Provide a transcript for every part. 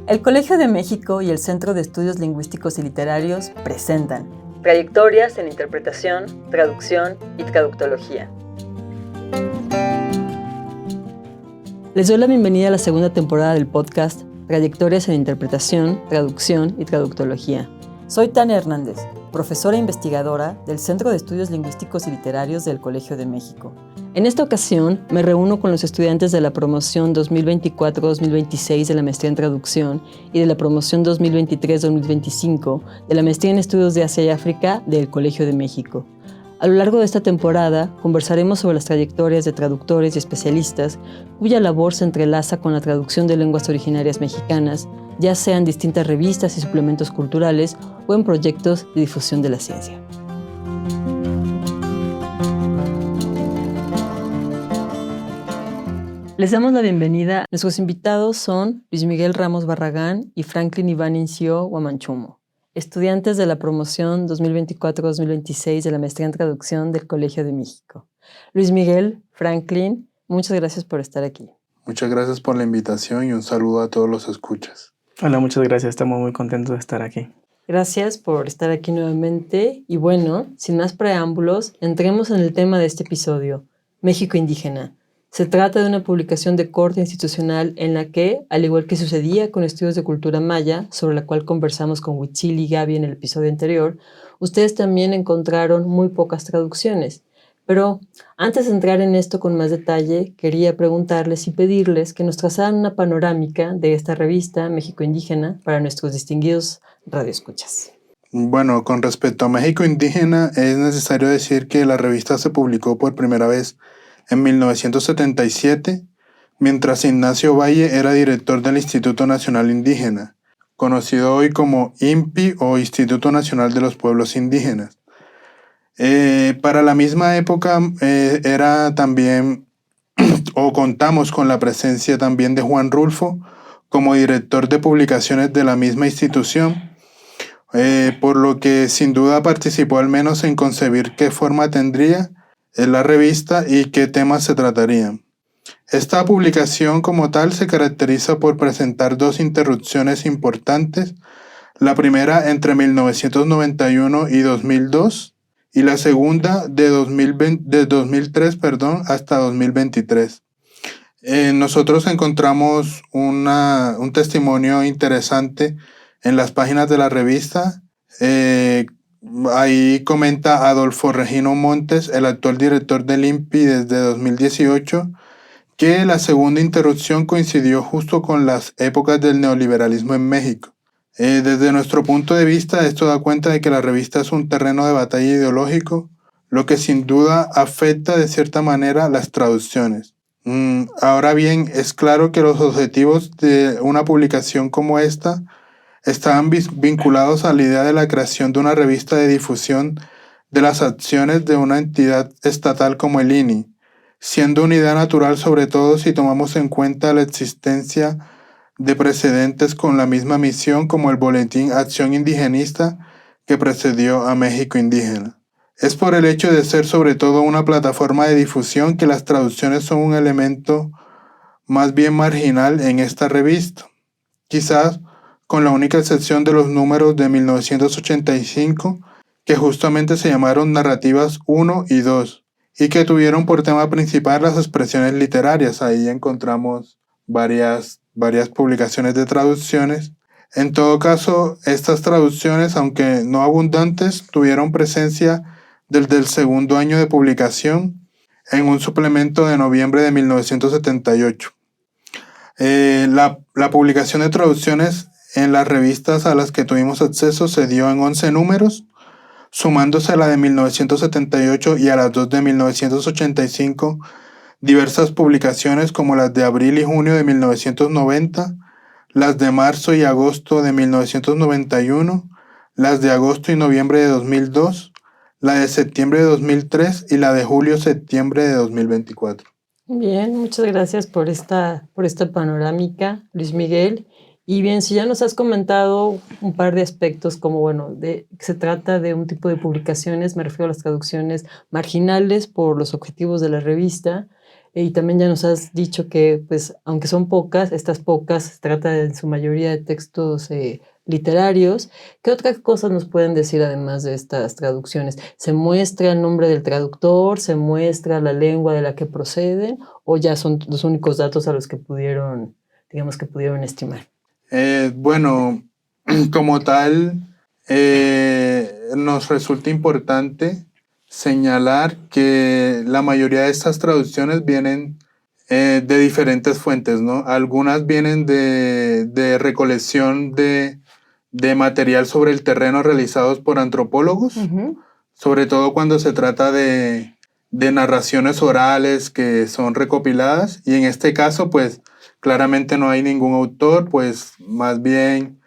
El Colegio de México y el Centro de Estudios Lingüísticos y Literarios presentan Trayectorias en Interpretación, Traducción y Traductología. Les doy la bienvenida a la segunda temporada del podcast Trayectorias en Interpretación, Traducción y Traductología. Soy Tania Hernández, profesora e investigadora del Centro de Estudios Lingüísticos y Literarios del Colegio de México. En esta ocasión me reúno con los estudiantes de la promoción 2024-2026 de la maestría en traducción y de la promoción 2023-2025 de la maestría en estudios de Asia y África del Colegio de México. A lo largo de esta temporada conversaremos sobre las trayectorias de traductores y especialistas cuya labor se entrelaza con la traducción de lenguas originarias mexicanas, ya sea en distintas revistas y suplementos culturales o en proyectos de difusión de la ciencia. Les damos la bienvenida. Nuestros invitados son Luis Miguel Ramos Barragán y Franklin Iván Incio Guamanchumo, estudiantes de la promoción 2024-2026 de la maestría en traducción del Colegio de México. Luis Miguel, Franklin, muchas gracias por estar aquí. Muchas gracias por la invitación y un saludo a todos los escuchas. Hola, muchas gracias. Estamos muy contentos de estar aquí. Gracias por estar aquí nuevamente. Y bueno, sin más preámbulos, entremos en el tema de este episodio, México indígena. Se trata de una publicación de corte institucional en la que, al igual que sucedía con estudios de cultura maya, sobre la cual conversamos con Huitzil y Gaby en el episodio anterior, ustedes también encontraron muy pocas traducciones. Pero antes de entrar en esto con más detalle, quería preguntarles y pedirles que nos trazaran una panorámica de esta revista México Indígena para nuestros distinguidos radioescuchas. Bueno, con respecto a México Indígena, es necesario decir que la revista se publicó por primera vez en 1977, mientras Ignacio Valle era director del Instituto Nacional Indígena, conocido hoy como INPI o Instituto Nacional de los Pueblos Indígenas. Para la misma época era también, o contamos con la presencia también de Juan Rulfo como director de publicaciones de la misma institución, por lo que sin duda participó al menos en concebir qué forma tendría la revista y qué temas se tratarían. Esta publicación como tal se caracteriza por presentar dos interrupciones importantes, la primera entre 1991 y 2002 y la segunda de 2003 hasta 2023. Nosotros encontramos un testimonio interesante en las páginas de la revista. Ahí comenta Adolfo Regino Montes, el actual director del INPI desde 2018, que la segunda interrupción coincidió justo con las épocas del neoliberalismo en México. Desde nuestro punto de vista, esto da cuenta de que la revista es un terreno de batalla ideológico, lo que sin duda afecta de cierta manera las traducciones. Ahora bien, es claro que los objetivos de una publicación como esta estaban vinculados a la idea de la creación de una revista de difusión de las acciones de una entidad estatal como el INI, siendo una idea natural sobre todo si tomamos en cuenta la existencia de precedentes con la misma misión como el Boletín Acción Indigenista que precedió a México Indígena. Es por el hecho de ser sobre todo una plataforma de difusión que las traducciones son un elemento más bien marginal en esta revista. Quizás con la única excepción de los números de 1985, que justamente se llamaron Narrativas 1 y 2, y que tuvieron por tema principal las expresiones literarias. Ahí encontramos varias publicaciones de traducciones. En todo caso, estas traducciones, aunque no abundantes, tuvieron presencia desde el segundo año de publicación en un suplemento de noviembre de 1978. La publicación de traducciones en las revistas a las que tuvimos acceso se dio en 11 números, sumándose a la de 1978 y a las dos de 1985, diversas publicaciones como las de abril y junio de 1990, las de marzo y agosto de 1991, las de agosto y noviembre de 2002, la de septiembre de 2003 y la de julio-septiembre de 2024. Bien, muchas gracias por esta panorámica, Luis Miguel. Y bien, si ya nos has comentado un par de aspectos como, bueno, que se trata de un tipo de publicaciones, me refiero a las traducciones marginales por los objetivos de la revista, Y también ya nos has dicho que, pues, aunque son pocas, estas pocas se trata en su mayoría de textos literarios. ¿Qué otras cosas nos pueden decir además de estas traducciones? ¿Se muestra el nombre del traductor? ¿Se muestra la lengua de la que proceden? ¿O ya son los únicos datos a los que pudieron, digamos, que pudieron estimar? Bueno, como tal, nos resulta importante señalar que la mayoría de estas traducciones vienen de diferentes fuentes, ¿no? Algunas vienen de recolección de material sobre el terreno realizados por antropólogos, sobre todo cuando se trata de narraciones orales que son recopiladas, y en este caso, pues, claramente no hay ningún autor, pues, más bien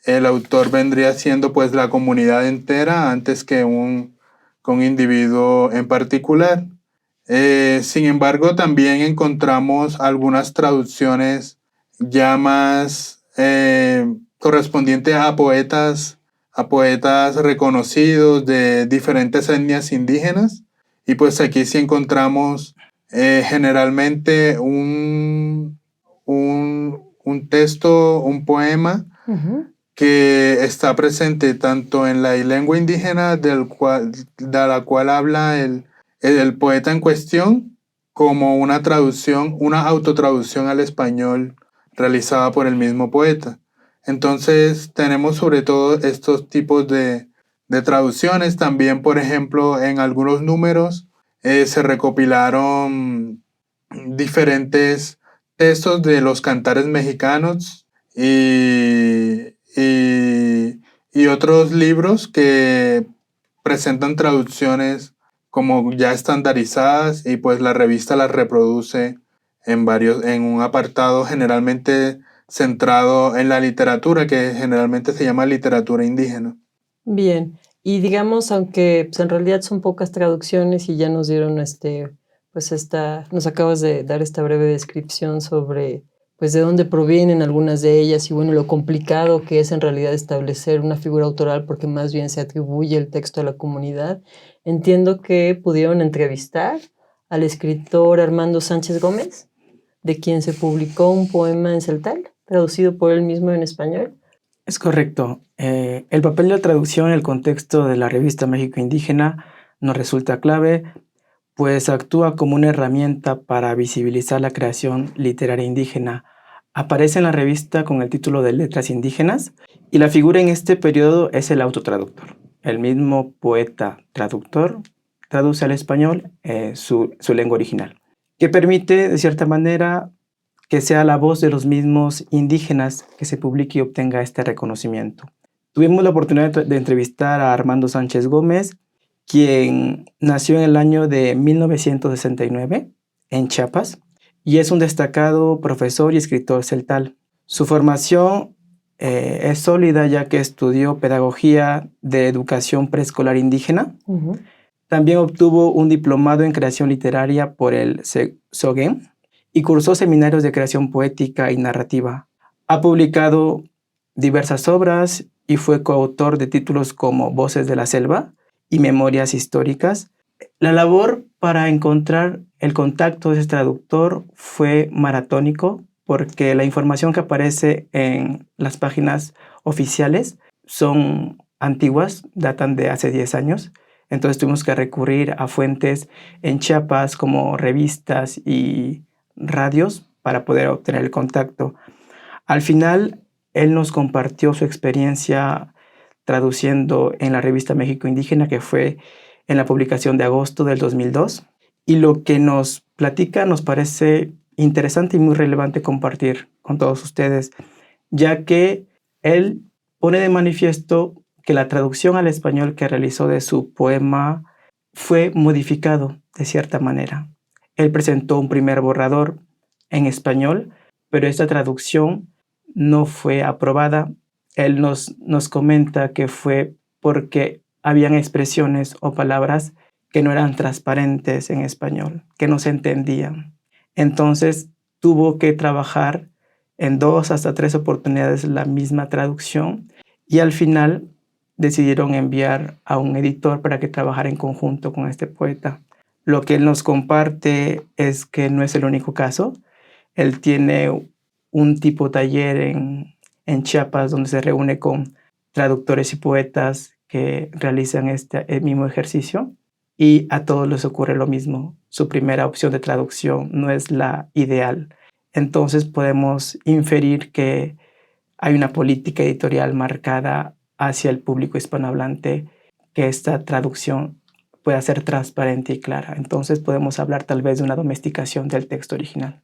el autor vendría siendo, pues, la comunidad entera antes que un individuo en particular. Sin embargo, también encontramos algunas traducciones ya más correspondientes a poetas reconocidos de diferentes etnias indígenas. Y pues aquí sí encontramos generalmente un texto, un poema que está presente tanto en la lengua indígena de la cual habla el poeta en cuestión, como una traducción, una autotraducción al español realizada por el mismo poeta. Entonces tenemos sobre todo estos tipos de traducciones. También, por ejemplo, en algunos números se recopilaron diferentes textos de los cantares mexicanos y otros libros que presentan traducciones como ya estandarizadas, y pues la revista las reproduce en un apartado generalmente centrado en la literatura, que generalmente se llama literatura indígena. Bien, y digamos, aunque pues, en realidad son pocas traducciones y ya nos dieron nos acabas de dar esta breve descripción sobre pues de dónde provienen algunas de ellas y bueno, lo complicado que es en realidad establecer una figura autoral porque más bien se atribuye el texto a la comunidad. Entiendo que pudieron entrevistar al escritor Armando Sánchez Gómez, de quien se publicó un poema en celtal, traducido por él mismo en español. Es correcto. El papel de la traducción en el contexto de la revista México Indígena nos resulta clave, pues actúa como una herramienta para visibilizar la creación literaria indígena. Aparece en la revista con el título de Letras Indígenas y la figura en este periodo es el autotraductor. El mismo poeta traductor traduce al español su lengua original, que permite, de cierta manera, que sea la voz de los mismos indígenas que se publique y obtenga este reconocimiento. Tuvimos la oportunidad de entrevistar a Armando Sánchez Gómez, quien nació en el año de 1969 en Chiapas y es un destacado profesor y escritor celtal. Su formación es sólida ya que estudió pedagogía de educación preescolar indígena. También obtuvo un diplomado en creación literaria por el SOGEM y cursó seminarios de creación poética y narrativa. Ha publicado diversas obras y fue coautor de títulos como Voces de la Selva y Memorias Históricas. La labor para encontrar el contacto de ese traductor fue maratónico porque la información que aparece en las páginas oficiales son antiguas, datan de hace 10 años. Entonces tuvimos que recurrir a fuentes en Chiapas como revistas y radios para poder obtener el contacto. Al final, él nos compartió su experiencia traduciendo en la revista México Indígena, que fue en la publicación de agosto del 2002. Y lo que nos platica nos parece interesante y muy relevante compartir con todos ustedes, ya que él pone de manifiesto que la traducción al español que realizó de su poema fue modificado de cierta manera. Él presentó un primer borrador en español, pero esta traducción no fue aprobada. Él nos comenta que fue porque habían expresiones o palabras que no eran transparentes en español, que no se entendían. Entonces tuvo que trabajar en 2 hasta 3 oportunidades la misma traducción y al final decidieron enviar a un editor para que trabajara en conjunto con este poeta. Lo que él nos comparte es que no es el único caso. Él tiene un tipo taller en Chiapas donde se reúne con traductores y poetas que realizan el mismo ejercicio y a todos les ocurre lo mismo. Su primera opción de traducción no es la ideal. Entonces podemos inferir que hay una política editorial marcada hacia el público hispanohablante, que esta traducción pueda ser transparente y clara. Entonces podemos hablar tal vez de una domesticación del texto original.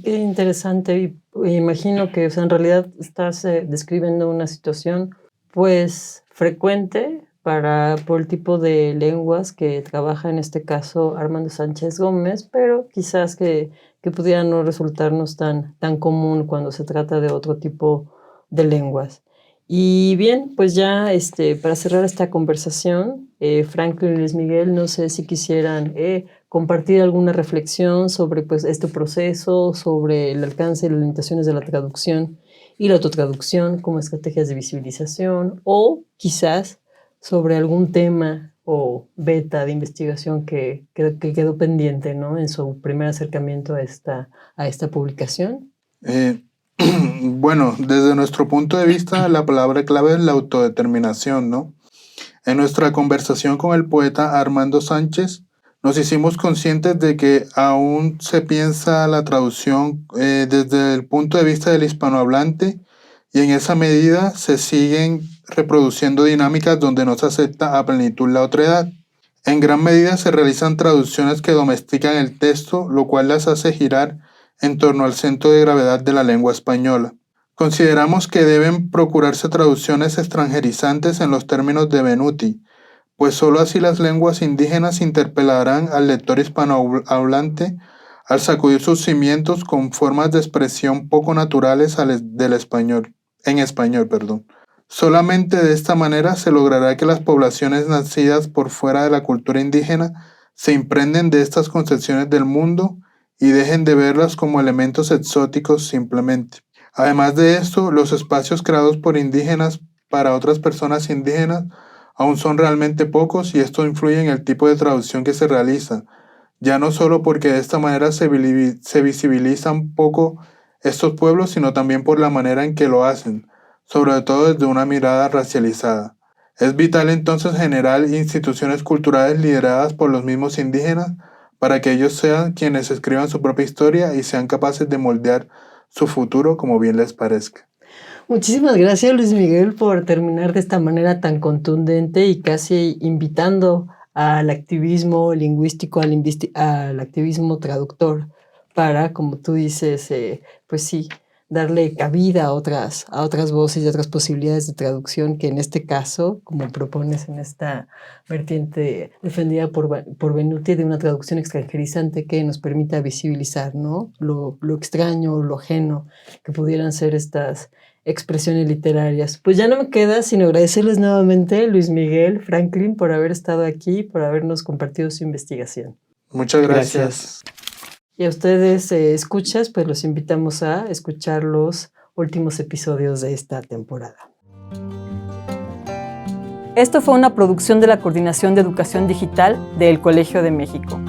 Qué interesante. Y imagino que, o sea, en realidad estás describiendo una situación pues frecuente por el tipo de lenguas que trabaja en este caso Armando Sánchez Gómez, pero quizás que pudiera no resultarnos tan común cuando se trata de otro tipo de lenguas. Y bien, pues ya para cerrar esta conversación, Franklin y Luis Miguel, no sé si quisieran compartir alguna reflexión sobre pues, este proceso, sobre el alcance y las limitaciones de la traducción y la autotraducción como estrategias de visibilización, o quizás sobre algún tema o beta de investigación que quedó pendiente, ¿no?, en su primer acercamiento a esta publicación. Bueno, desde nuestro punto de vista, la palabra clave es la autodeterminación, ¿no? En nuestra conversación con el poeta Armando Sánchez, nos hicimos conscientes de que aún se piensa la traducción desde el punto de vista del hispanohablante, y en esa medida se siguen reproduciendo dinámicas donde no se acepta a plenitud la otredad. En gran medida se realizan traducciones que domestican el texto, lo cual las hace girar en torno al centro de gravedad de la lengua española. Consideramos que deben procurarse traducciones extranjerizantes en los términos de Benuti, pues sólo así las lenguas indígenas interpelarán al lector hispanohablante al sacudir sus cimientos con formas de expresión poco naturales en español. Solamente de esta manera se logrará que las poblaciones nacidas por fuera de la cultura indígena se imprenden de estas concepciones del mundo y dejen de verlas como elementos exóticos simplemente. Además de esto, los espacios creados por indígenas para otras personas indígenas aún son realmente pocos, y esto influye en el tipo de traducción que se realiza, ya no solo porque de esta manera se visibilizan poco estos pueblos, sino también por la manera en que lo hacen, sobre todo desde una mirada racializada. Es vital entonces generar instituciones culturales lideradas por los mismos indígenas para que ellos sean quienes escriban su propia historia y sean capaces de moldear su futuro como bien les parezca. Muchísimas gracias, Luis Miguel, por terminar de esta manera tan contundente y casi invitando al activismo lingüístico, al activismo traductor, para, como tú dices, pues sí, darle cabida a otras voces y otras posibilidades de traducción que en este caso, como propones en esta vertiente defendida por Benuti, de una traducción extranjerizante que nos permita visibilizar, ¿no?, lo extraño, lo ajeno que pudieran ser estas expresiones literarias. Pues ya no me queda sino agradecerles nuevamente, Luis Miguel, Franklin, por haber estado aquí, por habernos compartido su investigación. Muchas gracias. Y a ustedes, escuchas, pues los invitamos a escuchar los últimos episodios de esta temporada. Esto fue una producción de la Coordinación de Educación Digital del Colegio de México.